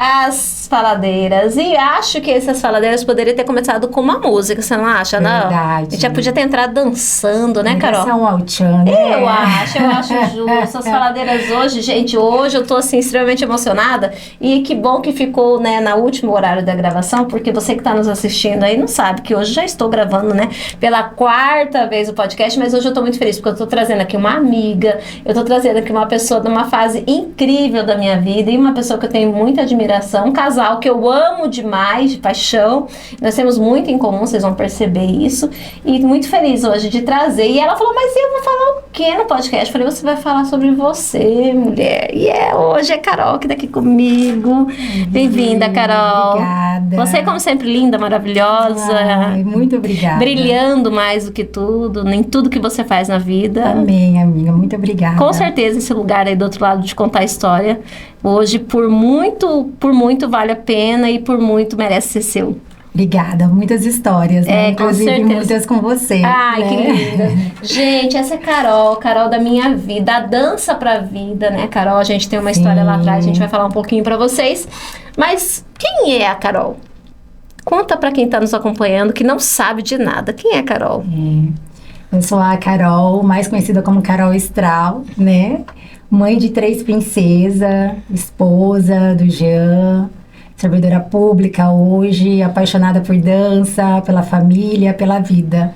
As faladeiras. E acho que essas faladeiras poderiam ter começado com uma música, você não acha, não? Verdade. A gente já podia ter entrado dançando, né, Carol? São Altchan, né? Eu acho justo. As faladeiras hoje, gente, hoje eu tô assim extremamente emocionada. E que bom que ficou, né, na último horário da gravação, porque você que tá nos assistindo aí não sabe que hoje já estou gravando, né, pela 4ª vez o podcast, mas hoje eu tô muito feliz porque eu tô trazendo aqui uma amiga, eu tô trazendo aqui uma pessoa numa fase incrível da minha vida e uma pessoa que eu tenho muita admiração, um casal que eu amo demais, de paixão. Nós temos muito em comum, vocês vão perceber isso. E muito feliz hoje de trazer. E ela falou, mas eu vou falar o quê no podcast? Eu falei, você vai falar sobre você, mulher. E hoje é Carol que tá aqui comigo. Bem-vinda, Carol. Obrigada. Você, como sempre, linda, maravilhosa. Ai, muito obrigada. Brilhando mais do que tudo, em tudo que você faz na vida. Amém, amiga. Muito obrigada. Com certeza, esse lugar aí do outro lado de contar a história, hoje, por muito vale a pena e por muito merece ser seu. Obrigada, muitas histórias, né? Inclusive muitas com você. Ai, né? que linda. Gente, essa é Carol da minha vida, a dança pra vida, né, Carol? A gente tem uma história lá atrás, a gente vai falar um pouquinho pra vocês. Mas quem é a Carol? Conta pra quem tá nos acompanhando, que não sabe de nada. Quem é a Carol? Eu sou a Carol, mais conhecida como Carol Estral, né? Mãe de 3 princesas, esposa do Jean, servidora pública hoje, apaixonada por dança, pela família, pela vida.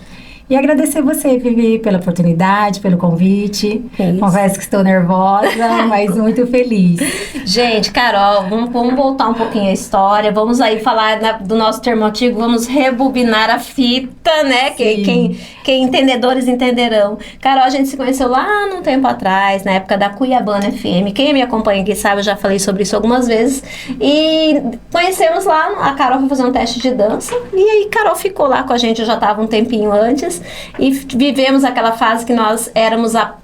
E agradecer você, Vivi, pela oportunidade, pelo convite. Confesso que estou nervosa, mas muito feliz. Gente, Carol, vamos voltar um pouquinho a história. Vamos aí falar do nosso termo antigo. Vamos rebobinar a fita, né? Quem entendedores entenderão. Carol, a gente se conheceu lá num tempo atrás, na época da Cuiabana FM. Quem me acompanha aqui sabe, eu já falei sobre isso algumas vezes. E conhecemos lá, a Carol foi fazer um teste de dança. E aí, Carol ficou lá com a gente, eu já estava um tempinho antes. E vivemos aquela fase que nós éramos a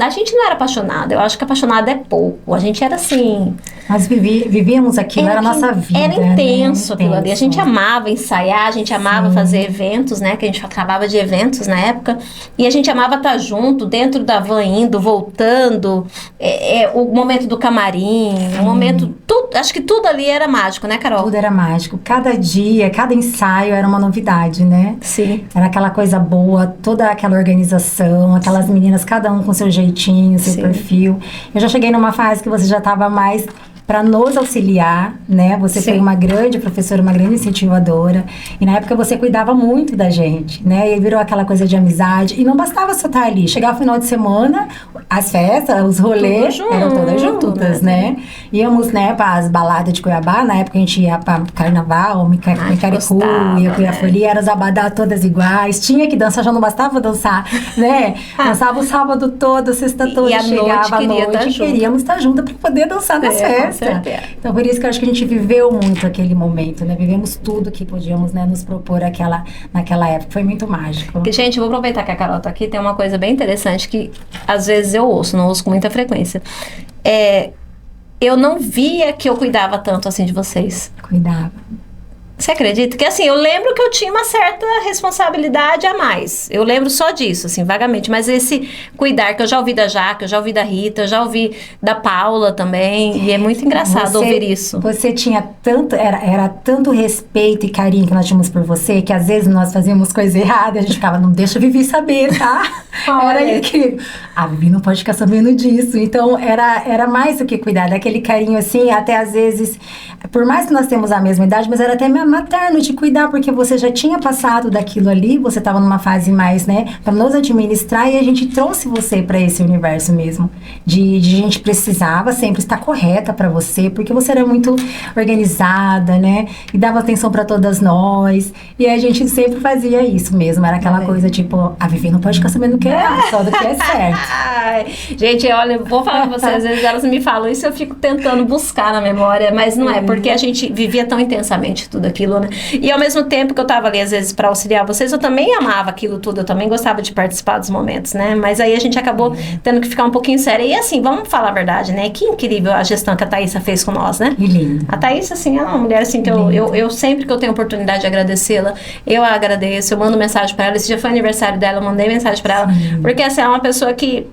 gente não era apaixonada, eu acho que apaixonada é pouco. A gente era assim... Nós vivíamos aquilo, era a nossa vida. Era intenso, né? Aquilo ali. A gente amava ensaiar, a gente amava fazer eventos, né? Que a gente acabava de eventos na época. E a gente amava estar junto, dentro da van, indo, voltando. O momento do camarim, o momento... acho que tudo ali era mágico, né, Carol? Tudo era mágico. Cada dia, cada ensaio era uma novidade, né? Sim. Era aquela coisa boa, toda aquela organização, aquelas meninas, cada um com seu jeitinho, seu perfil. Eu já cheguei numa fase que você já estava mais para nos auxiliar, né? Você foi uma grande professora, uma grande incentivadora. E na época você cuidava muito da gente, né? E aí virou aquela coisa de amizade. E não bastava só estar ali. Chegava o final de semana, as festas, os rolês, eram todas juntas, né? Íamos, né, para as baladas de Cuiabá. Na época a gente ia para Carnaval, Micaricu, ia para Folia, eram as abadá todas iguais. Tinha que dançar, já não bastava dançar, né? Dançava o sábado todo, sexta toda, e chegava à noite, queríamos estar juntas para poder dançar nas festas. Então, por isso que eu acho que a gente viveu muito aquele momento, né? Vivemos tudo que podíamos, né, nos propor naquela época. Foi muito mágico. Gente, eu vou aproveitar que a Carol tá aqui. Tem uma coisa bem interessante que, às vezes, eu não ouço com muita frequência. Eu não via que eu cuidava tanto, assim, de vocês. Cuidava. Você acredita? Que assim, eu lembro que eu tinha uma certa responsabilidade a mais. Eu lembro só disso, assim, vagamente. Mas esse cuidar, que eu já ouvi da Jaque, eu já ouvi da Rita, eu já ouvi da Paula também. E é muito engraçado ouvir isso. Você tinha tanto, era tanto respeito e carinho que nós tínhamos por você, que às vezes nós fazíamos coisa errada e a gente ficava, não deixa a Vivi saber, tá? Era incrível. A Vivi não pode ficar sabendo disso. Então, era mais do que cuidar, daquele carinho assim, até às vezes, por mais que nós temos a mesma idade, mas era até materno de cuidar, porque você já tinha passado daquilo ali, você estava numa fase mais, né, para nos administrar, e a gente trouxe você para esse universo mesmo, de gente precisava sempre estar correta para você, porque você era muito organizada, né, e dava atenção para todas nós, e a gente sempre fazia isso mesmo, era aquela coisa tipo, a Vivi não pode ficar sabendo o que é errado, só do que é certo. Gente, olha, vou falar pra vocês, às vezes elas me falam isso, eu fico tentando buscar na memória, mas não é, porque a gente vivia tão intensamente tudo aquilo, né? E ao mesmo tempo que eu tava ali, às vezes, pra auxiliar vocês, eu também amava aquilo tudo, eu também gostava de participar dos momentos, né? Mas aí a gente acabou tendo que ficar um pouquinho séria. E assim, vamos falar a verdade, né? Que incrível a gestão que a Thaísa fez com nós, né? Que lindo. A Thaísa, assim, é uma mulher, assim, que eu sempre que eu tenho oportunidade de agradecê-la, eu a agradeço, eu mando mensagem pra ela. Esse dia foi aniversário dela, eu mandei mensagem pra ela, porque assim, é uma pessoa que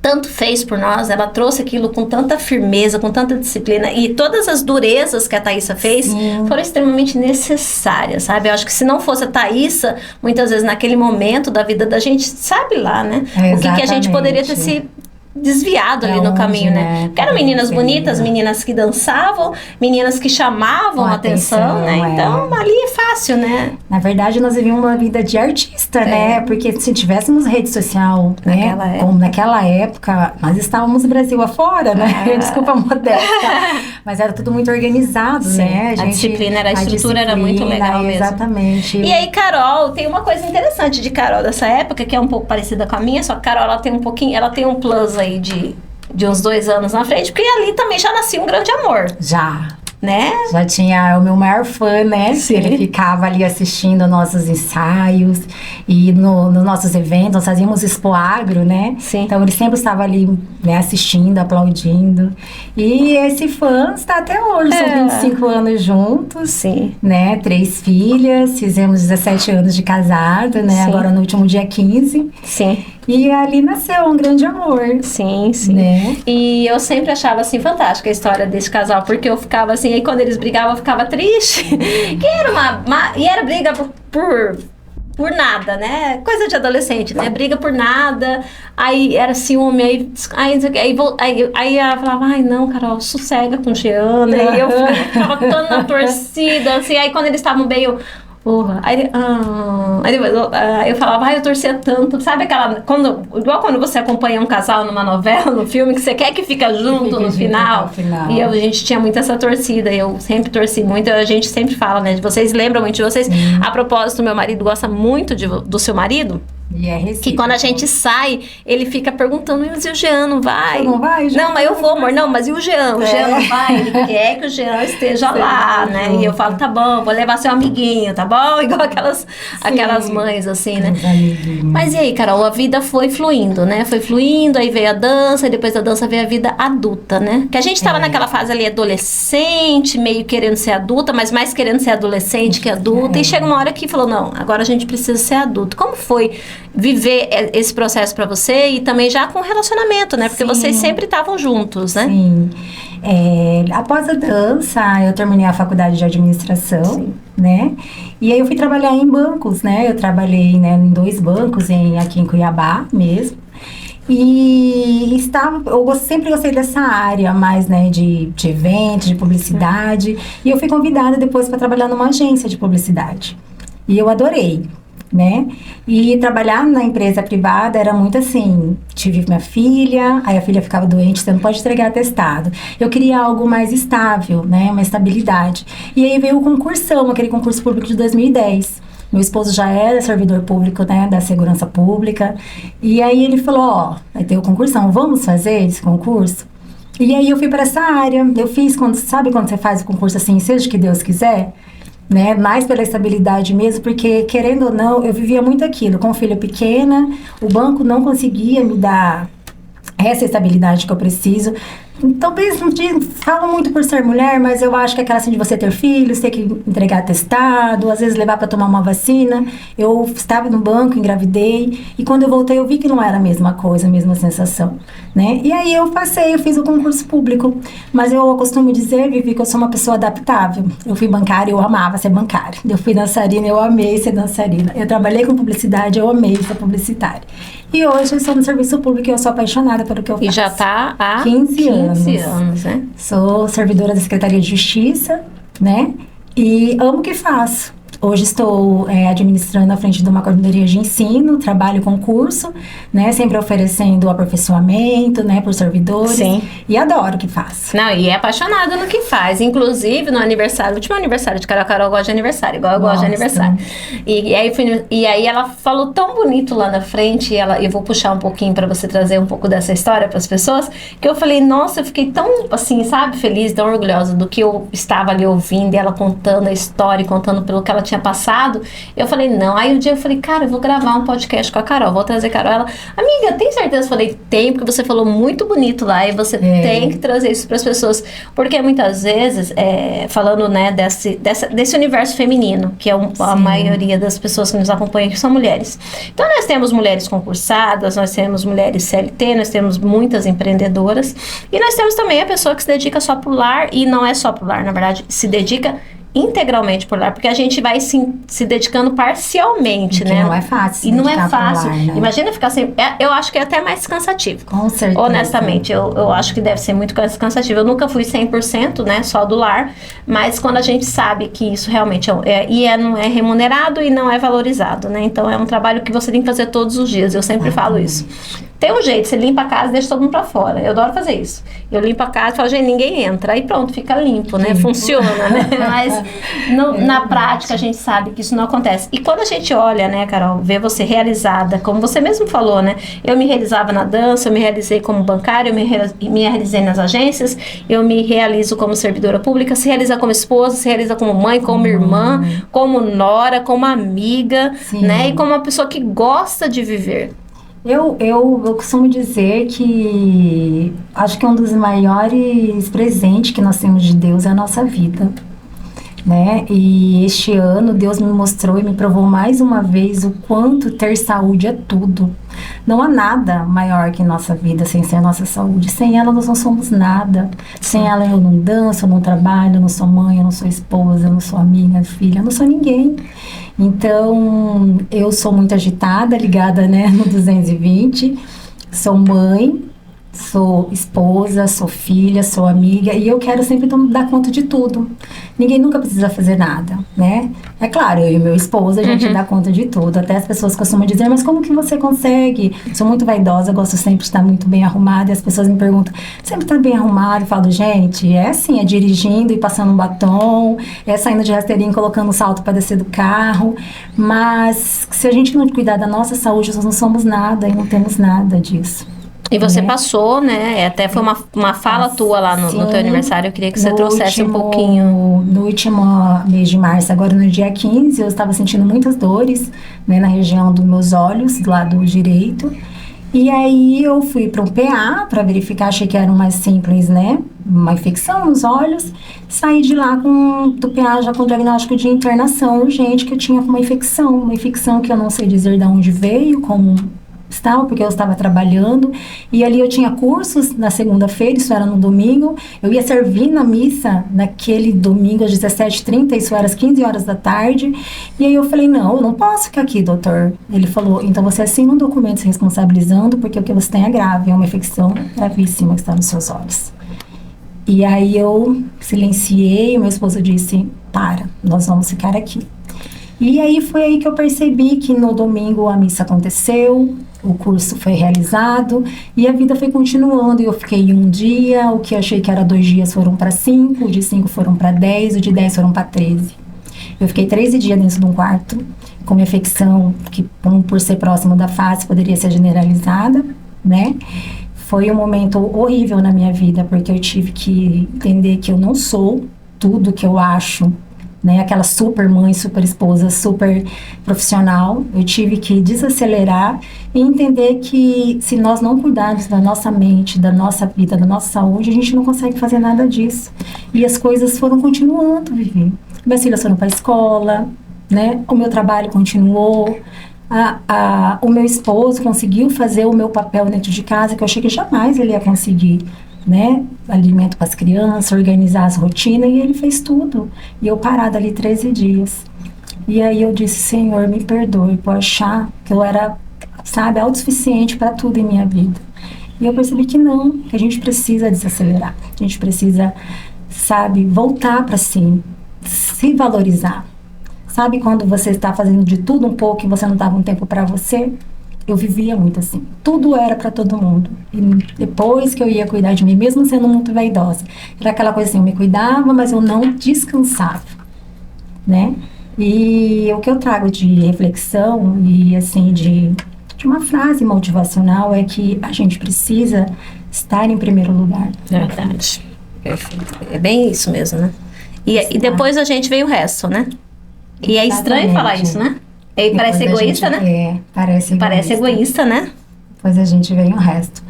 tanto fez por nós, ela trouxe aquilo com tanta firmeza, com tanta disciplina, e todas as durezas que a Thaísa fez foram extremamente necessárias, sabe? Eu acho que se não fosse a Thaísa, muitas vezes naquele momento da vida da gente, sabe lá, né? O que a gente poderia ter se desviado ali no caminho, né? Porque eram meninas bonitas, meninas que dançavam, meninas que chamavam a atenção, né? Então, ali é fácil, né? Na verdade, nós vivíamos uma vida de artista, né? Porque se tivéssemos rede social, né? Como naquela época, nós estávamos no Brasil afora, né? Desculpa a modéstia. Mas era tudo muito organizado, né? A disciplina, a estrutura era muito legal mesmo. Exatamente. E aí, Carol, tem uma coisa interessante de Carol dessa época, que é um pouco parecida com a minha, só que Carol, ela tem um pouquinho, ela tem um plus aí de uns 2 anos na frente, porque ali também já nascia um grande amor. Né? Já tinha o meu maior fã, né? Sim. Ele ficava ali assistindo nossos ensaios e nos nossos eventos, nós fazíamos Expo Agro, né? Sim. Então ele sempre estava ali, né, assistindo, aplaudindo. E esse fã está até hoje, são 25 anos juntos. Sim. Né? 3 filhas, fizemos 17 anos de casado, né? Sim. Agora no último dia 15. Sim. E ali nasceu um grande amor. Sim, sim. Né? E eu sempre achava, assim, fantástica a história desse casal, porque eu ficava assim, aí quando eles brigavam, eu ficava triste. Que era e era briga por nada, né? Coisa de adolescente, né? Briga por nada, aí era ciúme, aí ela falava, ai não, Carol, sossega com Jeana, e eu ficava toda na torcida, assim, aí quando eles estavam meio... Aí depois eu falava, eu torcia tanto, sabe aquela, igual quando você acompanha um casal numa novela, no filme, que você quer que fica junto no final. E a gente tinha muito essa torcida, eu sempre torci muito, a gente sempre fala, né, vocês lembram muito de vocês. A propósito, meu marido gosta muito do seu marido. E é recíproco. Que quando a gente sai, ele fica perguntando, mas e o Jean não vai? Você não vai, Jean? Não, mas eu vou, amor. Não, mas e o Jean? O Jean não vai. Ele quer que o Jean esteja lá, né? Junto. E eu falo, tá bom, vou levar seu amiguinho, tá bom? Igual aquelas mães, assim, né? Mas e aí, Carol, a vida foi fluindo, né? Foi fluindo, aí veio a dança, e depois da dança veio a vida adulta, né? Que a gente tava naquela fase ali adolescente, meio querendo ser adulta, mas mais querendo ser adolescente que adulta. E chega uma hora que falou, não, agora a gente precisa ser adulto. Como foi viver esse processo para você e também já com relacionamento, né? Porque vocês sempre estavam juntos, né? Sim. Após a dança, eu terminei a faculdade de administração, né? E aí eu fui trabalhar em bancos, né? Eu trabalhei, né, em 2 bancos aqui em Cuiabá mesmo. E eu sempre gostei dessa área mais, né, de eventos, de publicidade. E eu fui convidada depois para trabalhar numa agência de publicidade. E eu adorei, né? E trabalhar na empresa privada era muito assim, tive minha filha, aí a filha ficava doente, você não pode entregar atestado. Eu queria algo mais estável, né? Uma estabilidade. E aí veio o concursão, aquele concurso público de 2010. Meu esposo já era servidor público, né, da segurança pública. E aí ele falou, vai ter o concursão, vamos fazer esse concurso? E aí eu fui para essa área, eu fiz, sabe quando você faz o concurso assim, seja o que Deus quiser? Né, mais pela estabilidade mesmo, porque querendo ou não, eu vivia muito aquilo, com filha pequena, o banco não conseguia me dar essa estabilidade que eu preciso. Talvez não falam muito por ser mulher, mas eu acho que aquela assim de você ter filhos, ter que entregar atestado, às vezes levar para tomar uma vacina. Eu estava no banco, engravidei, e quando eu voltei eu vi que não era a mesma coisa, a mesma sensação, né? E aí eu fiz o concurso público, mas eu costumo dizer, Vivi, que eu sou uma pessoa adaptável. Eu fui bancária, eu amava ser bancária. Eu fui dançarina, eu amei ser dançarina. Eu trabalhei com publicidade, eu amei ser publicitária. E hoje eu sou no serviço público e eu sou apaixonada pelo que eu faço. E já está há 15 anos, né? Sou servidora da Secretaria de Justiça, né? E amo o que faço. Hoje estou administrando à frente de uma coordenadoria de ensino, trabalho com curso, né? Sempre oferecendo aperfeiçoamento, né? Para os servidores. Sim. E adoro o que faço. Não, e é apaixonada no que faz. Inclusive, no aniversário, último aniversário de Carol gosta de aniversário, igual eu gosto de aniversário. E aí ela falou tão bonito lá na frente, eu vou puxar um pouquinho para você trazer um pouco dessa história para as pessoas, que eu falei, nossa, eu fiquei tão, assim, sabe, feliz, tão orgulhosa do que eu estava ali ouvindo, e ela contando a história, contando pelo que ela tinha passado, eu falei, não. Aí um dia eu falei, cara, eu vou gravar um podcast com a Carol, vou trazer a Carol. Ela, amiga, tem certeza? Eu falei, tem, porque você falou muito bonito lá e você tem que trazer isso para as pessoas. Porque muitas vezes, falando, né, desse universo feminino, que é a maioria das pessoas que nos acompanham, que são mulheres. Então, nós temos mulheres concursadas, nós temos mulheres CLT, nós temos muitas empreendedoras, e nós temos também a pessoa que se dedica só pro lar, e não é só pro lar, na verdade, se dedica integralmente por lá, porque a gente vai se dedicando parcialmente, né? Não é fácil. E não é fácil. Lar, né? Imagina ficar sem... Eu acho que é até mais cansativo. Com certeza. Honestamente, eu acho que deve ser muito cansativo. Eu nunca fui 100%, né? Só do lar. Mas quando a gente sabe que isso realmente não é remunerado e não é valorizado, né? Então, é um trabalho que você tem que fazer todos os dias. Eu sempre falo isso. Tem um jeito, você limpa a casa e deixa todo mundo pra fora. Eu adoro fazer isso. Eu limpo a casa e falo, gente, ninguém entra. Aí pronto, fica limpo, né? Funciona, né? Mas na prática a gente sabe que isso não acontece. E quando a gente olha, né, Carol, vê você realizada, como você mesmo falou, né? Eu me realizava na dança, eu me realizei como bancária, eu me realizei nas agências, eu me realizo como servidora pública, se realiza como esposa, se realiza como mãe, como irmã, como nora, como amiga, né? E como uma pessoa que gosta de viver. Eu costumo dizer que acho que um dos maiores presentes que nós temos de Deus é a nossa vida, né? E este ano Deus me mostrou e me provou mais uma vez o quanto ter saúde é tudo. Não há nada maior que nossa vida sem ser a nossa saúde. Sem ela nós não somos nada. Sem ela eu não danço, eu não trabalho, eu não sou mãe, eu não sou esposa, eu não sou amiga, filha, eu não sou ninguém. Então, eu sou muito agitada, ligada, né, no 220. Sou mãe, sou esposa, sou filha, sou amiga e eu quero sempre dar conta de tudo. Ninguém nunca precisa fazer nada, né? É claro, eu e meu esposo, a gente dá conta de tudo. Até as pessoas costumam dizer, mas como que você consegue? Sou muito vaidosa, gosto sempre de estar muito bem arrumada. E as pessoas me perguntam, sempre tá bem arrumada? Eu falo, gente, é assim, é dirigindo e passando um batom, é saindo de rasteirinho, colocando um salto para descer do carro. Mas se a gente não cuidar da nossa saúde, nós não somos nada e não temos nada disso. E você passou, né? Até foi uma fala tua lá no teu aniversário. Eu queria que você trouxesse um pouquinho. No último mês de março, agora no dia 15, eu estava sentindo muitas dores, né, na região dos meus olhos, do lado direito. E aí eu fui para um PA para verificar, achei que era mais simples, né? Uma infecção nos olhos. Saí de lá do PA já com diagnóstico de internação urgente, que eu tinha uma infecção que eu não sei dizer de onde veio, como porque eu estava trabalhando, e ali eu tinha cursos na segunda-feira, isso era no domingo, eu ia servir na missa naquele domingo às 17h30, isso era às 15 horas da tarde, e aí eu falei, não, eu não posso ficar aqui, doutor. Ele falou, então você assina um documento se responsabilizando, porque o que você tem é grave, é uma infecção gravíssima que está nos seus olhos. E aí eu silenciei, meu esposo disse, nós vamos ficar aqui. E aí foi aí que eu percebi que no domingo a missa aconteceu, o curso foi realizado e a vida foi continuando. Eu fiquei um dia, o que eu achei que era 2 dias foram para 5, o de 5 foram para 10, o de 10 foram para 13. Eu fiquei 13 dias dentro de um quarto, com uma infecção que, por ser próximo da face, poderia ser generalizada, né? Foi um momento horrível na minha vida, porque eu tive que entender que eu não sou tudo que eu acho, né, aquela super mãe, super esposa, super profissional. Eu tive que desacelerar e entender que se nós não cuidarmos da nossa mente, da nossa vida, da nossa saúde, a gente não consegue fazer nada disso. E as coisas foram continuando, Vivi. Minhas filhas foram para a escola, né, o meu trabalho continuou, o meu esposo conseguiu fazer o meu papel dentro de casa, que eu achei que jamais ele ia conseguir, né, alimento para as crianças, organizar as rotinas, e ele fez tudo. E eu parada ali 13 dias. E aí eu disse, Senhor, me perdoe por achar que eu era, autossuficiente para tudo em minha vida. E eu percebi que não, que a gente precisa desacelerar. A gente precisa, voltar para si, se valorizar. Sabe quando você está fazendo de tudo um pouco e você não dava um tempo para você? Eu vivia muito assim, tudo era para todo mundo. E depois que eu ia cuidar de mim, mesmo sendo muito vaidosa, era aquela coisa assim, eu me cuidava, mas eu não descansava, né? E o que eu trago de reflexão e assim de uma frase motivacional é que a gente precisa estar em primeiro lugar. Verdade, perfeito. É bem isso mesmo, né? E depois a gente veio o resto, né? E é estranho falar isso, né? E parece egoísta, né? Parece egoísta, né? Depois a gente vê o resto.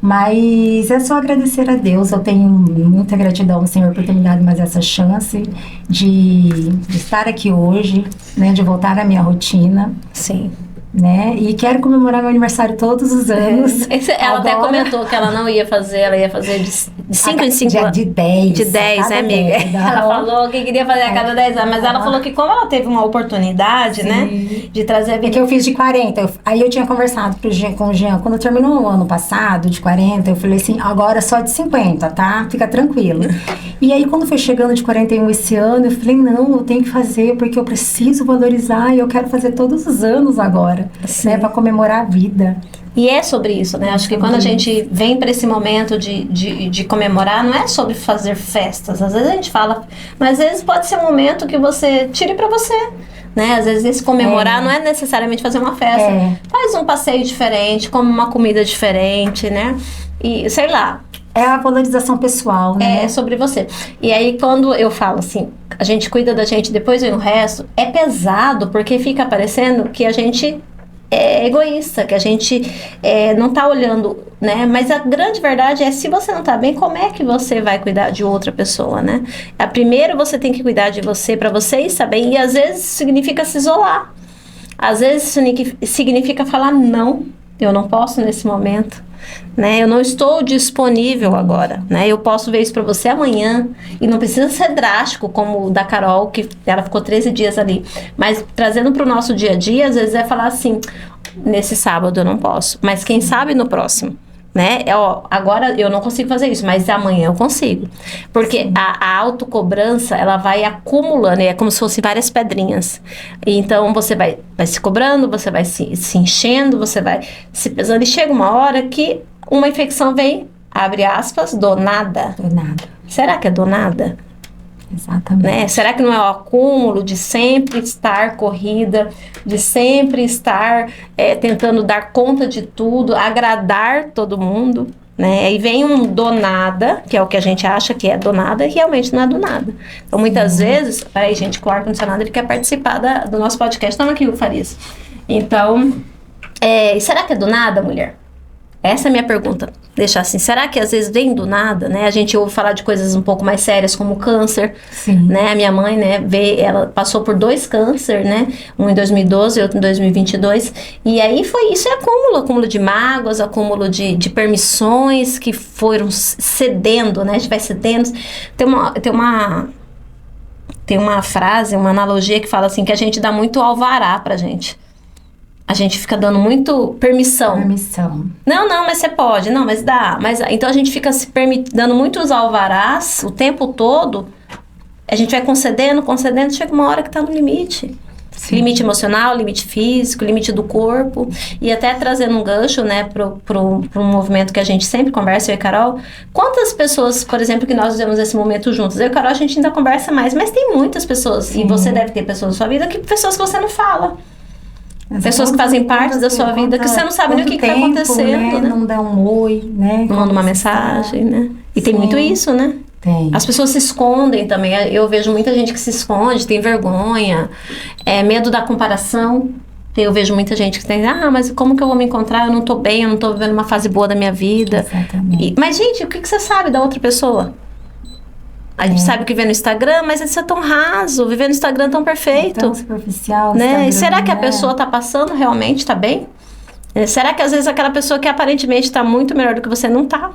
Mas é só agradecer a Deus. Eu tenho muita gratidão, Senhor, por ter me dado mais essa chance de estar aqui hoje, né? De voltar à minha rotina. Sim. Né? E quero comemorar meu aniversário todos os anos. Ela até comentou que ela não ia fazer, ela ia fazer de 5 em 5 anos. De 10. De 10, né, amiga? 10, ela falou que queria fazer a cada 10 anos, mas ela falou que como ela teve uma oportunidade, sim, né, de trazer a vida... É que eu fiz de 40, aí eu tinha conversado com o Jean, quando terminou o ano passado, de 40, eu falei assim, agora só de 50, tá? Fica tranquilo. E aí quando foi chegando de 41 esse ano, eu falei, não, eu tenho que fazer, porque eu preciso valorizar e eu quero fazer todos os anos agora. Né, para comemorar a vida. E é sobre isso, né? Acho que quando a gente vem para esse momento de comemorar, não é sobre fazer festas. Às vezes a gente fala, mas às vezes pode ser um momento que você tire para você, né? Às vezes esse comemorar não é necessariamente fazer uma festa. Faz um passeio diferente, come uma comida diferente, né? E sei lá. É a valorização pessoal, né? É sobre você. E aí, quando eu falo assim, a gente cuida da gente, depois vem o resto, é pesado, porque fica parecendo que a gente é egoísta, que a gente não tá olhando, né? Mas a grande verdade é, se você não tá bem, como é que você vai cuidar de outra pessoa, né? Primeiro você tem que cuidar de você, para você estar bem, e às vezes significa se isolar. Às vezes significa falar, não, eu não posso nesse momento. Né? Eu não estou disponível agora, né? Eu posso ver isso para você amanhã, e não precisa ser drástico como o da Carol, que ela ficou 13 dias ali, mas trazendo para o nosso dia a dia, às vezes é falar assim, nesse sábado eu não posso, mas quem sabe no próximo, né? Agora eu não consigo fazer isso, mas amanhã eu consigo, porque a autocobrança, ela vai acumulando, é como se fossem várias pedrinhas, e então você vai se cobrando, você vai se enchendo, você vai se pesando, e chega uma hora que uma infecção vem, abre aspas, do nada. Do nada. Será que é do nada? Exatamente. Né? Será que não é o acúmulo de sempre estar corrida, de sempre estar tentando dar conta de tudo, agradar todo mundo, né? E vem um do nada, que é o que a gente acha que é do nada, e realmente não é do nada. Então, muitas vezes... Peraí, gente, com o ar-condicionado, ele quer participar do nosso podcast. Toma aqui, o Farias. Então, será que é do nada, mulher? Essa é a minha pergunta. Deixar assim, será que às vezes vem do nada, né? A gente ouve falar de coisas um pouco mais sérias, como câncer, né? A minha mãe, né, ela passou por 2 câncer, né? Um em 2012 e outro em 2022. E aí foi isso, acúmulo de mágoas, acúmulo de permissões que foram cedendo, né? A gente vai cedendo. Tem uma frase, uma analogia que fala assim, que a gente dá muito alvará pra gente. A gente fica dando muito permissão. Não, mas você pode. Não, mas dá. Então a gente fica dando muitos alvarás o tempo todo. A gente vai concedendo. Chega uma hora que tá no limite. Sim. Limite emocional, limite físico, limite do corpo. E até trazendo um gancho, né, pro um movimento que a gente sempre conversa, eu e a Carol. Quantas pessoas, por exemplo, que nós vivemos esse momento juntos? Eu e a Carol, a gente ainda conversa mais. Mas tem muitas pessoas. Sim. E você deve ter pessoas na sua vida, pessoas que você não fala. Pessoas que fazem parte da sua vida, que você não sabe nem o que está acontecendo, né? Não dá um oi, né? Não manda uma mensagem, né? E tem muito isso, né? Tem. As pessoas se escondem também. Eu vejo muita gente que se esconde, tem vergonha, medo da comparação. Eu vejo muita gente que tem, mas como que eu vou me encontrar? Eu não tô bem, eu não tô vivendo uma fase boa da minha vida. Exatamente. Mas, gente, o que você sabe da outra pessoa? A gente sabe o que vê no Instagram, mas isso é tão raso, viver no Instagram tão perfeito. Tão superficial. Né? E será que a pessoa está passando realmente, está bem? Será que às vezes aquela pessoa que aparentemente está muito melhor do que você não está?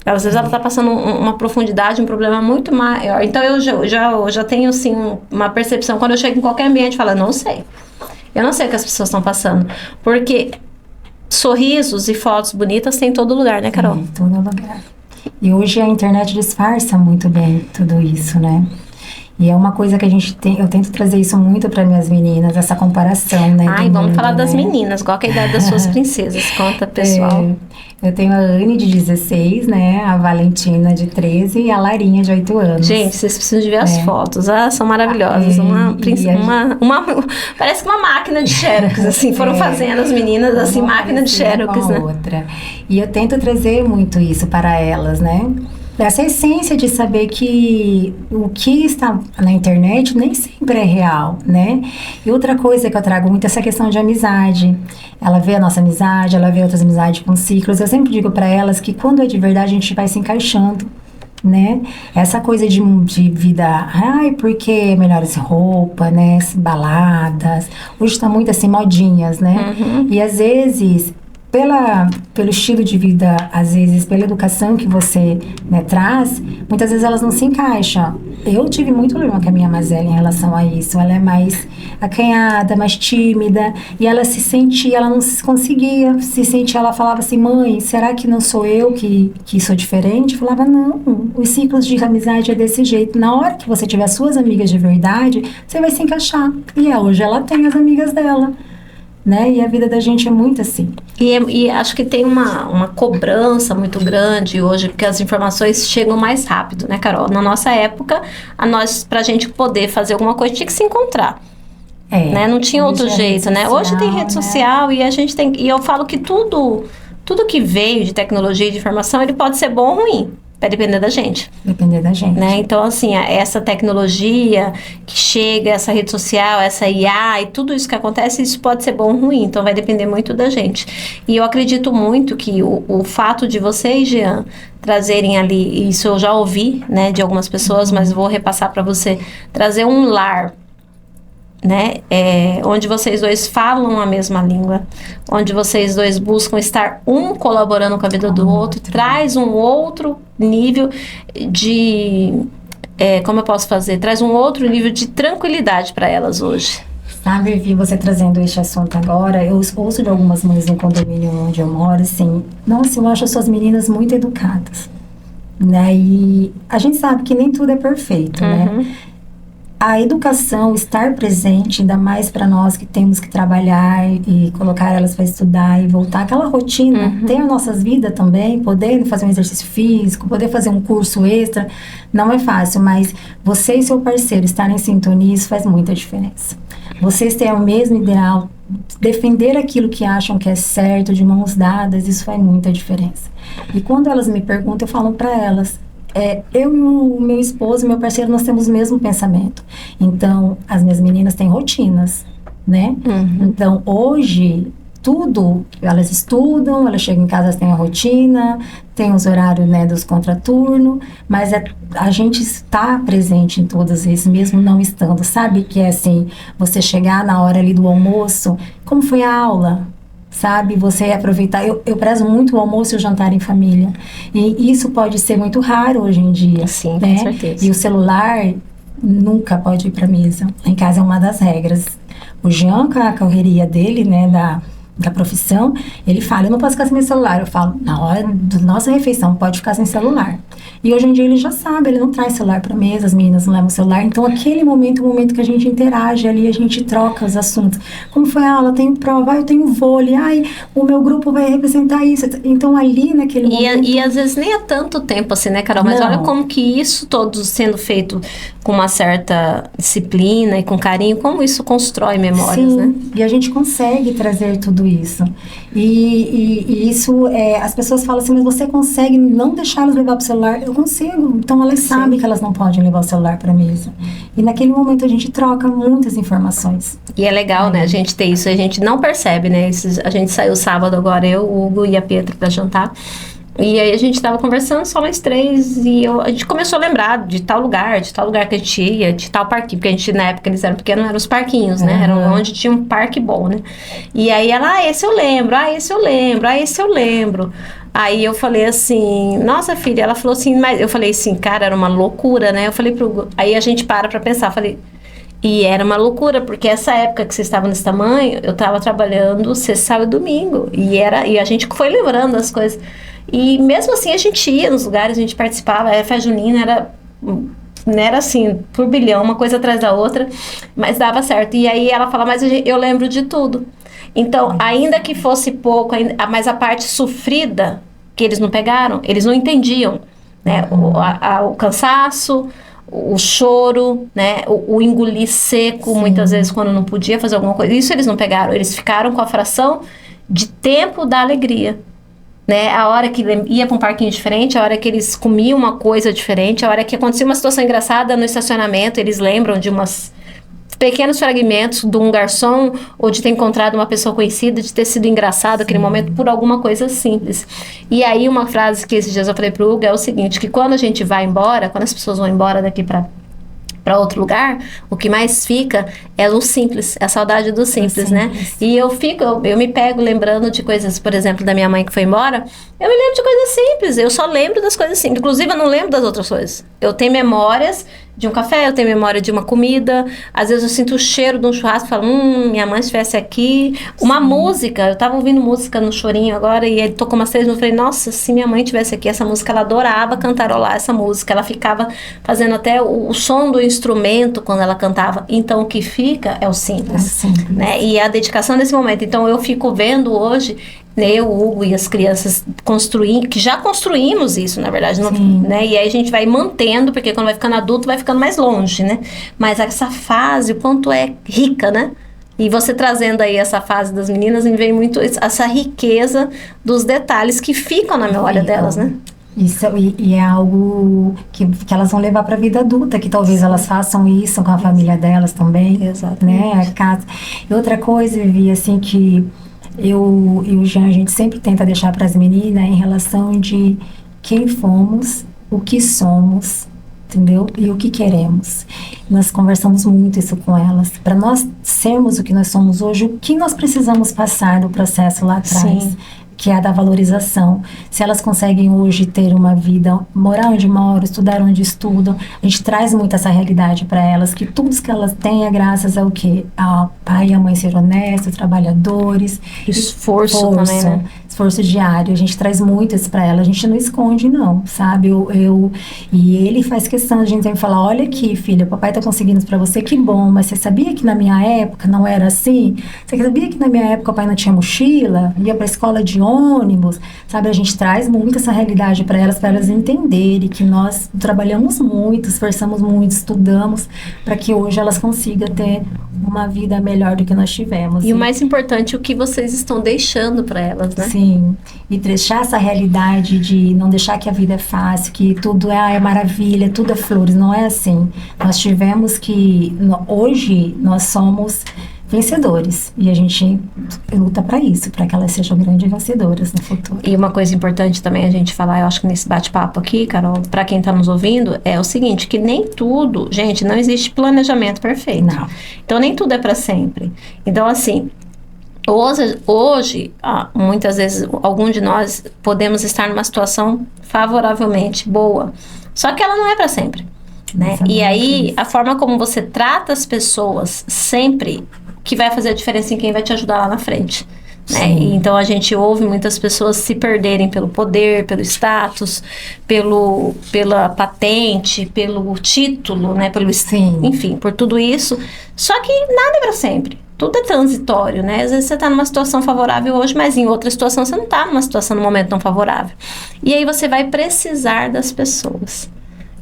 Às vezes ela está passando uma profundidade, um problema muito maior. Então eu já tenho assim, uma percepção, quando eu chego em qualquer ambiente, eu falo, não sei. Eu não sei o que as pessoas estão passando. Porque sorrisos e fotos bonitas tem em todo lugar, né, Carol? Em todo lugar. E hoje a internet disfarça muito bem tudo isso, né? E é uma coisa que eu tento trazer isso muito para minhas meninas, essa comparação, né? Vamos falar das meninas, qual que é a idade das suas princesas? Conta, pessoal. Eu tenho a Anne de 16, né? A Valentina de 13 e a Larinha de 8 anos. Gente, vocês precisam de ver as fotos. São maravilhosas. Parece uma máquina de xerox, assim. Foram fazendo as meninas, assim, máquina de xerox, né? Outra. E eu tento trazer muito isso para elas, né? essa essência de saber que o que está na internet nem sempre é real, né? E outra coisa que eu trago muito é essa questão de amizade. Ela vê a nossa amizade, ela vê outras amizades com ciclos. Eu sempre digo para elas que quando é de verdade a gente vai se encaixando, né? Essa coisa de vida, ai, porque melhores roupa, né? Baladas. Hoje tá muito assim, modinhas, né? E às vezes pelo estilo de vida, às vezes, pela educação que você, né, traz, muitas vezes elas não se encaixam. Eu tive muito problema com a minha mais velha em relação a isso. Ela é mais acanhada, mais tímida, e ela não conseguia se sentir, ela falava assim, mãe, será que não sou eu que sou diferente? Eu falava, não, os ciclos de amizade é desse jeito. Na hora que você tiver suas amigas de verdade, você vai se encaixar. E hoje ela tem as amigas dela, né? E a vida da gente é muito assim. E acho que tem uma cobrança muito grande hoje, porque as informações chegam mais rápido, né, Carol? Na nossa época, pra gente poder fazer alguma coisa, tinha que se encontrar. Né? Não tinha outro jeito, né? Hoje tem rede social e a gente tem... E eu falo que tudo que veio de tecnologia e de informação, ele pode ser bom ou ruim. Vai depender da gente. Depender da gente. Né? Então, assim, essa tecnologia que chega, essa rede social, essa IA e tudo isso que acontece, isso pode ser bom ou ruim. Então, vai depender muito da gente. E eu acredito muito que o fato de você e Jean trazerem ali, isso eu já ouvi, né, de algumas pessoas, mas vou repassar para você, trazer um lar, né, onde vocês dois falam a mesma língua, onde vocês dois buscam estar colaborando com a vida do outro, traz um outro nível de, como eu posso fazer, traz um outro nível de tranquilidade para elas hoje. Sabe, Vi, você trazendo este assunto agora, eu ouço de algumas mães no condomínio onde eu moro, assim, nossa, eu acho as suas meninas muito educadas, né, e a gente sabe que nem tudo é perfeito, né? A educação, estar presente, ainda mais para nós que temos que trabalhar e colocar elas para estudar e voltar aquela rotina, ter as nossas vidas também, poder fazer um exercício físico, poder fazer um curso extra, não é fácil, mas você e seu parceiro estarem em sintonia, isso faz muita diferença. Vocês têm o mesmo ideal, defender aquilo que acham que é certo, de mãos dadas, isso faz muita diferença. E quando elas me perguntam, eu falo para elas, eu e o meu esposo, meu parceiro, nós temos o mesmo pensamento. Então, as minhas meninas têm rotinas, né? Então, hoje, tudo, elas estudam, elas chegam em casa, elas têm a rotina, tem os horários, né, dos contraturnos, mas a gente está presente em todos esses, mesmo não estando. Sabe que é assim, você chegar na hora ali do almoço, como foi a aula? Sabe, você aproveitar, eu prezo muito o almoço e o jantar em família, e isso pode ser muito raro hoje em dia. Sim, né? Com certeza. E o celular nunca pode ir para mesa, em casa é uma das regras. O Jean, com a correria dele, né, da profissão, ele fala, eu não posso ficar sem meu celular. Eu falo, na hora da nossa refeição, pode ficar sem celular. E hoje em dia ele já sabe, ele não traz celular para mesa, as meninas não levam celular. Então aquele momento, o momento que a gente interage ali, a gente troca os assuntos. Como foi a aula? Tenho prova, eu tenho vôlei, o meu grupo vai representar isso. Então ali naquele momento... E às vezes nem há tanto tempo assim, né, Carol? Mas olha como que isso todo sendo feito com uma certa disciplina e com carinho, como isso constrói memórias, né? E a gente consegue trazer tudo isso. E isso, as pessoas falam assim, mas você consegue não deixar elas levar pro celular? Eu consigo. Então elas sabem que elas não podem levar o celular para mesa. E naquele momento a gente troca muitas informações. E é legal, né, a gente ter isso, a gente não percebe, né? A gente saiu sábado agora, eu, o Hugo e a Pietra para jantar. E aí a gente tava conversando, só nós três, e a gente começou a lembrar de tal lugar que a gente ia, de tal parquinho, porque a gente, na época, eles eram pequenos, eram os parquinhos, né? Era onde tinha um parque bom, né? E aí ela, esse eu lembro, esse eu lembro, esse eu lembro. Aí eu falei assim, nossa filha, ela falou assim, mas eu falei assim, cara, era uma loucura, né? Eu falei pro Hugo, aí a gente para pensar, falei... E era uma loucura, porque essa época que vocês estavam nesse tamanho, eu tava trabalhando sexta, sábado e domingo. E a gente foi lembrando das coisas. E mesmo assim a gente ia nos lugares, a gente participava, a festa junina era assim, turbilhão, uma coisa atrás da outra, mas dava certo. E aí ela fala, mas eu lembro de tudo. Então, ainda que fosse pouco, mas a parte sofrida que eles não pegaram, eles não entendiam, né? O cansaço, o choro, né? O engolir seco, muitas vezes quando não podia fazer alguma coisa. Isso eles não pegaram, eles ficaram com a fração de tempo da alegria. né? A hora que ia para um parquinho diferente, a hora que eles comiam uma coisa diferente, a hora que acontecia uma situação engraçada no estacionamento, eles lembram de umas pequenos fragmentos de um garçom ou de ter encontrado uma pessoa conhecida, de ter sido engraçado aquele momento por alguma coisa simples. E aí uma frase que esses dias eu falei pro Hugo é o seguinte, que quando a gente vai embora, quando as pessoas vão embora daqui para outro lugar, o que mais fica é o simples, é a saudade do simples, né? E eu me pego lembrando de coisas, por exemplo, da minha mãe que foi embora, eu me lembro de coisas simples, eu só lembro das coisas simples, inclusive eu não lembro das outras coisas. Eu tenho memórias de um café, eu tenho memória de uma comida, às vezes eu sinto o cheiro de um churrasco e falo, minha mãe estivesse aqui. Uma música, eu tava ouvindo música no Chorinho agora e ele tocou umas 3 minutos, eu falei, nossa, se minha mãe estivesse aqui, essa música, ela adorava cantarolar essa música, ela ficava fazendo até o som do instrumento quando ela cantava. Então o que fica é o simples, né? E a dedicação desse momento. Então eu fico vendo hoje, eu, o Hugo e as crianças que já construímos isso, na verdade, não, né? E aí a gente vai mantendo, porque quando vai ficando adulto, vai ficando mais longe, né? Mas essa fase, o quanto é rica, né? E você trazendo aí essa fase das meninas, me vem muito essa riqueza dos detalhes que ficam na memória delas, né? Isso, e é algo que elas vão levar para a vida adulta, que talvez elas façam isso com a família delas também. Exatamente. Né? A casa. E outra coisa, Vivi, assim, que eu e o Jean, a gente sempre tenta deixar para as meninas em relação de quem fomos, o que somos, entendeu? E o que queremos. Nós conversamos muito isso com elas. Para nós sermos o que nós somos hoje, o que nós precisamos passar no processo lá atrás, que é a da valorização. Se elas conseguem hoje ter uma vida, morar onde moram, estudar onde estudam, a gente traz muito essa realidade para elas, que tudo que elas têm é graças ao quê? Ao pai e a mãe ser honestos, trabalhadores. Esforço também, né? Esforço diário. A gente traz muito isso para ela. A gente não esconde, não, sabe? E ele faz questão, a gente sempre fala, olha aqui, filha, o papai tá conseguindo isso para você, que bom, mas você sabia que na minha época não era assim? Você sabia que na minha época o pai não tinha mochila? Ia pra escola de ônibus, sabe? A gente traz muito essa realidade para elas entenderem que nós trabalhamos muito, esforçamos muito, estudamos para que hoje elas consigam ter uma vida melhor do que nós tivemos. E o mais importante, o que vocês estão deixando para elas, né? Sim, e deixar essa realidade de não deixar que a vida é fácil, que tudo é maravilha, tudo é flores, não é assim. Nós tivemos que, hoje, nós somos vencedores. E a gente luta para isso, para que elas sejam grandes vencedoras no futuro. E uma coisa importante também a gente falar, eu acho que nesse bate-papo aqui, Carol, para quem está nos ouvindo, é o seguinte, que nem tudo, gente, não existe planejamento perfeito. Não. Então, nem tudo é para sempre. Então, assim, hoje, muitas vezes, algum de nós podemos estar numa situação favoravelmente boa. Só que ela não é para sempre. Né? E aí, a forma como você trata as pessoas sempre que vai fazer a diferença em quem vai te ajudar lá na frente. Né? Então, a gente ouve muitas pessoas se perderem pelo poder, pelo status, pela patente, pelo título, né? Enfim, por tudo isso. Só que nada é para sempre. Tudo é transitório, né? Às vezes você está numa situação favorável hoje, mas em outra situação você não está numa situação, num momento tão favorável. E aí você vai precisar das pessoas.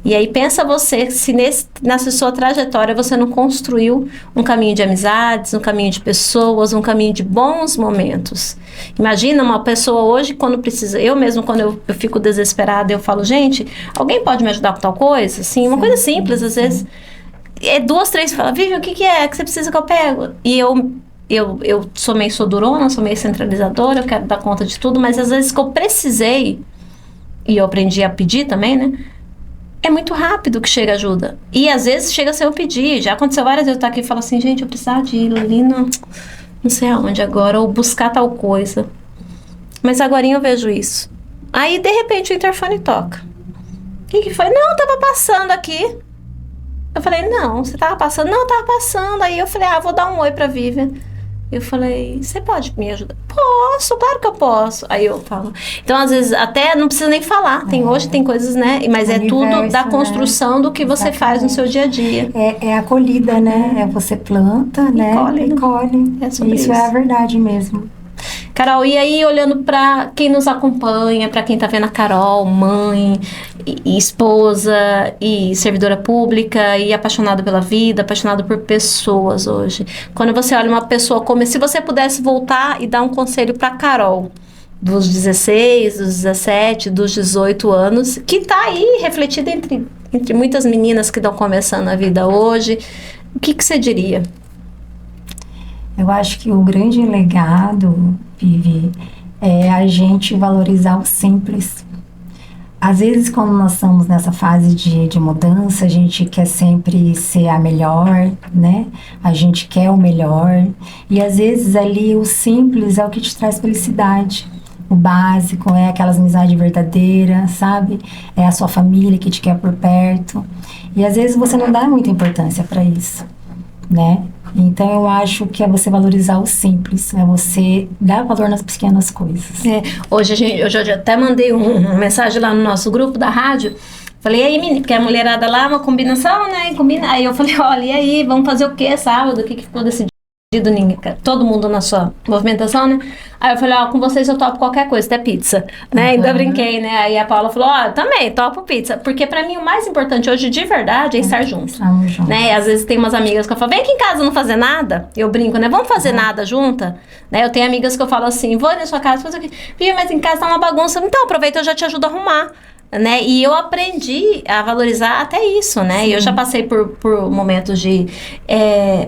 E aí pensa você, se nessa sua trajetória você não construiu um caminho de amizades, um caminho de pessoas, um caminho de bons momentos. Imagina uma pessoa hoje quando precisa, eu mesmo quando eu fico desesperada, eu falo, gente, alguém pode me ajudar com tal coisa? Assim, uma coisa simples, às vezes, 2, 3, fala, Vivi, o que é que você precisa que eu pego? E eu sou meio sodurona, sou meio centralizadora, eu quero dar conta de tudo, mas às vezes que eu precisei, e eu aprendi a pedir também, né? É muito rápido que chega ajuda. E às vezes chega sem eu pedir. Já aconteceu várias vezes eu estar aqui e falar assim, gente, eu precisava de ir ali não sei aonde agora, ou buscar tal coisa. Mas agorinha eu vejo isso. Aí, de repente, o interfone toca. O que foi? Não, tava passando aqui. Eu falei, não, você tava passando? Não, tava passando. Aí eu falei, vou dar um oi pra Vivian. Eu falei, você pode me ajudar? Posso, claro que eu posso. Aí eu falo. Então, às vezes, até não precisa nem falar. Hoje tem coisas, né? Mas é tudo da construção, né? Do que você faz no seu dia a dia. É acolhida, né? É você planta, né? E colhe. É sobre isso é a verdade mesmo. Carol, e aí olhando para quem nos acompanha, para quem tá vendo a Carol, mãe, e esposa, e servidora pública, e apaixonada pela vida, apaixonada por pessoas hoje. Quando você olha uma pessoa como se você pudesse voltar e dar um conselho para Carol, dos 16, dos 17, dos 18 anos, que está aí refletida entre muitas meninas que estão começando a vida hoje. O que você diria? Eu acho que o grande legado, Vivi, é a gente valorizar o simples. Às vezes, quando nós estamos nessa fase de mudança, a gente quer sempre ser a melhor, né? A gente quer o melhor. E às vezes ali o simples é o que te traz felicidade. O básico é aquelas amizades verdadeiras, sabe? É a sua família que te quer por perto. E às vezes você não dá muita importância para isso, né? Então eu acho que é você valorizar o simples, é você dar valor nas pequenas coisas. Hoje eu até mandei uma mensagem lá no nosso grupo da rádio. Falei, e aí, menina, porque a mulherada lá, uma combinação, né? Aí eu falei, olha, e aí, vamos fazer o quê sábado? O que ficou decidido? Todo mundo na sua movimentação, né? Aí eu falei, com vocês eu topo qualquer coisa, até pizza, né? Ainda brinquei, né? Aí a Paula falou, eu também topo pizza, porque pra mim o mais importante hoje, de verdade, é estar junto, né? Às vezes tem umas amigas que eu falo, vem aqui em casa não fazer nada, eu brinco, né? Vamos fazer nada junta, né? Eu tenho amigas que eu falo assim, vou na sua casa fazer o quê? Viu, mas em casa tá uma bagunça, então aproveita, eu já te ajudo a arrumar. Né? E eu aprendi a valorizar até isso, né? Sim. Eu já passei por momentos de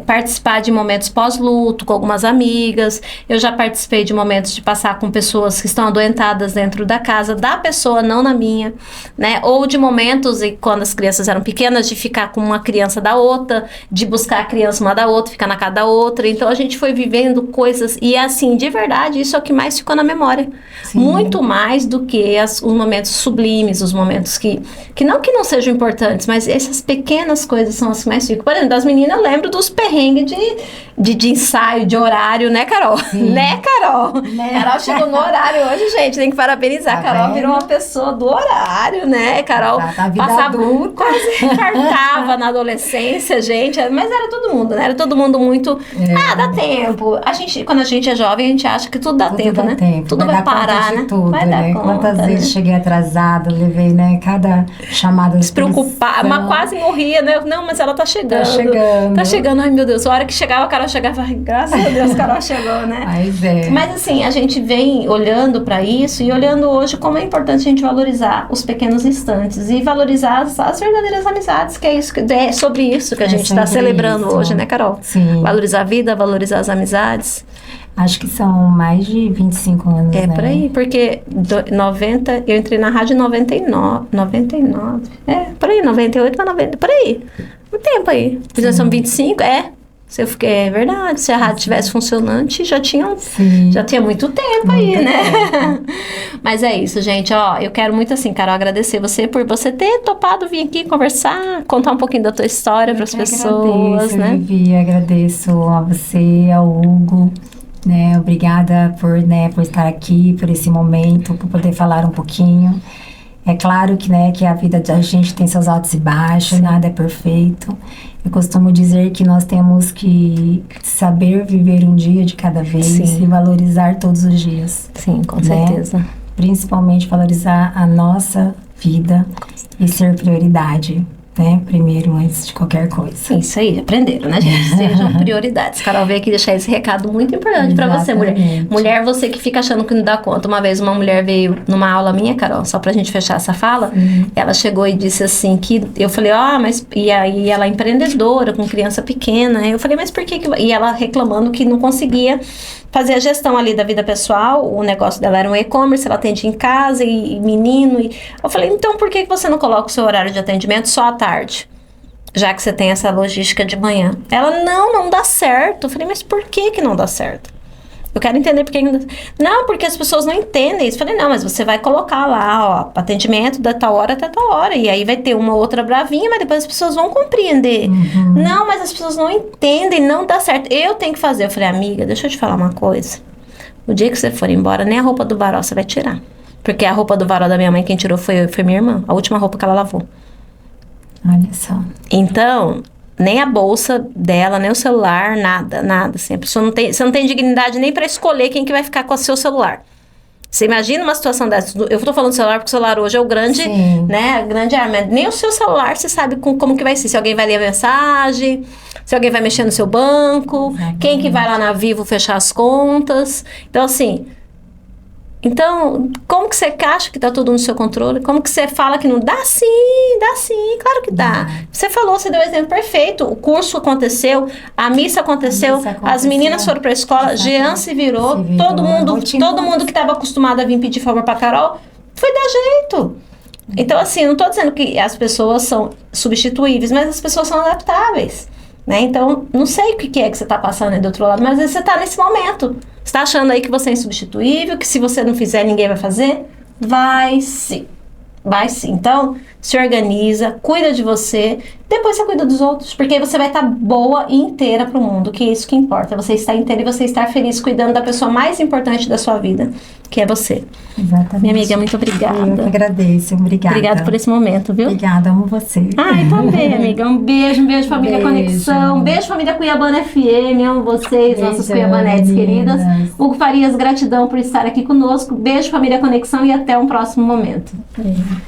participar de momentos pós-luto com algumas amigas. Eu já participei de momentos de passar com pessoas que estão adoentadas dentro da casa da pessoa, não na minha, né? Ou de momentos, e quando as crianças eram pequenas, de ficar com uma criança da outra, de buscar a criança uma da outra, ficar na casa da outra. Então a gente foi vivendo coisas, e assim, de verdade, isso é o que mais ficou na memória. Sim. Muito mais do que os momentos sublimes, os momentos que não sejam importantes, mas essas pequenas coisas são as que mais ficam. Por exemplo, das meninas eu lembro dos perrengues de ensaio, de horário, né, Carol? Sim. Né, Carol? Né? Carol chegou no horário hoje, gente, tem que parabenizar. Tá Carol vendo? Virou uma pessoa do horário, né? Carol passava, quase infartava na adolescência, gente, mas era todo mundo, né? Era todo mundo muito, dá tempo. Quando a gente é jovem, a gente acha que tudo dá tempo, né? Tudo vai parar, né? Tudo, vai dar né? conta, Quantas vezes cheguei atrasada, levei, né, cada chamada de despreocupar, mas quase morria, né? Não, mas ela tá chegando. Tá chegando, ai meu Deus. A hora que chegava, a Carol chegava, ai, graças a Deus, a Carol chegou, né? Mas assim, a gente vem olhando pra isso e olhando hoje como é importante a gente valorizar os pequenos instantes e valorizar as verdadeiras amizades, que é sobre isso que a gente tá celebrando hoje, né, Carol? Sim. Valorizar a vida, valorizar as amizades. Acho que são mais de 25 anos, né? Por aí, porque 90, eu entrei na rádio em 99, por aí, 98 para 90, por aí, um tempo aí. Já são 25, é verdade, se a rádio estivesse funcionante, já tinha muito tempo aí, né? Mas é isso, gente, eu quero muito assim, Carol, agradecer você por você ter topado vir aqui conversar, contar um pouquinho da tua história para as pessoas, né? Vivi, agradeço a você, ao Hugo, né, obrigada por estar aqui, por esse momento, por poder falar um pouquinho. É claro que, né, que a vida da gente tem seus altos e baixos, sim, nada é perfeito. Eu costumo dizer que nós temos que saber viver um dia de cada vez, sim, e valorizar todos os dias. Sim, com certeza. Principalmente valorizar a nossa vida e ser prioridade. Né? Primeiro, antes de qualquer coisa. Isso aí, aprenderam, né, gente? Sejam prioridades. Carol veio aqui deixar esse recado muito importante pra você, mulher. Mulher, você que fica achando que não dá conta. Uma vez uma mulher veio numa aula minha, Carol, só pra gente fechar essa fala, ela chegou e disse assim, que eu falei, mas... E aí ela é empreendedora, com criança pequena. Eu falei, mas por que... E ela reclamando que não conseguia fazer a gestão ali da vida pessoal, o negócio dela era um e-commerce, ela atendia em casa e menino. Eu falei, então por que você não coloca o seu horário de atendimento só à tarde? Já que você tem essa logística de manhã. Ela, não dá certo. Eu falei, mas por que não dá certo? Eu quero entender por que não dá certo. Não, porque as pessoas não entendem isso. Eu falei, não, mas você vai colocar lá, atendimento da tal hora até tal hora. E aí vai ter uma outra bravinha, mas depois as pessoas vão compreender. Não, mas as pessoas não entendem, não dá certo. Eu tenho que fazer. Eu falei, amiga, deixa eu te falar uma coisa. O dia que você for embora, nem a roupa do varal você vai tirar. Porque a roupa do varal da minha mãe, quem tirou foi minha irmã. A última roupa que ela lavou. Olha só. Então, nem a bolsa dela, nem o celular, nada. Assim, a pessoa você não tem dignidade nem para escolher quem que vai ficar com o seu celular. Você imagina uma situação dessa? Eu tô falando do celular porque o celular hoje é o grande, né, a grande arma. Nem o seu celular você sabe como que vai ser. Se alguém vai ler a mensagem, se alguém vai mexer no seu banco, quem que vai lá na Vivo fechar as contas. Então, assim, Então, como que você acha que tá tudo no seu controle? Como que você fala que não dá? Sim, claro que dá. Você falou, você deu o exemplo perfeito. O curso aconteceu, a missa aconteceu, as meninas foram pra escola, Jean se virou, todo mundo que estava acostumado a vir pedir favor pra Carol, foi dar jeito. Então, assim, não tô dizendo que as pessoas são substituíveis, mas as pessoas são adaptáveis. Né? Então, não sei o que é que você está passando aí do outro lado, mas às vezes você está nesse momento. Você está achando aí que você é insubstituível, que se você não fizer, ninguém vai fazer? Vai sim. Vai sim. Então, se organiza, cuida de você, depois você cuida dos outros, porque aí você vai estar boa e inteira pro mundo, que é isso que importa. Você estar inteira e você estar feliz cuidando da pessoa mais importante da sua vida, que é você. Exatamente. Minha amiga, muito obrigada. Eu que agradeço, obrigada. Obrigada por esse momento, viu? Obrigada, amo você. Ai, também, amiga. Um beijo família Conexão. Um beijo, família Cuiabana FM. Amo vocês, beijo, nossas cuiabanetes queridas. Hugo Farias, gratidão por estar aqui conosco. Beijo, família Conexão, e até um próximo momento. Beijo.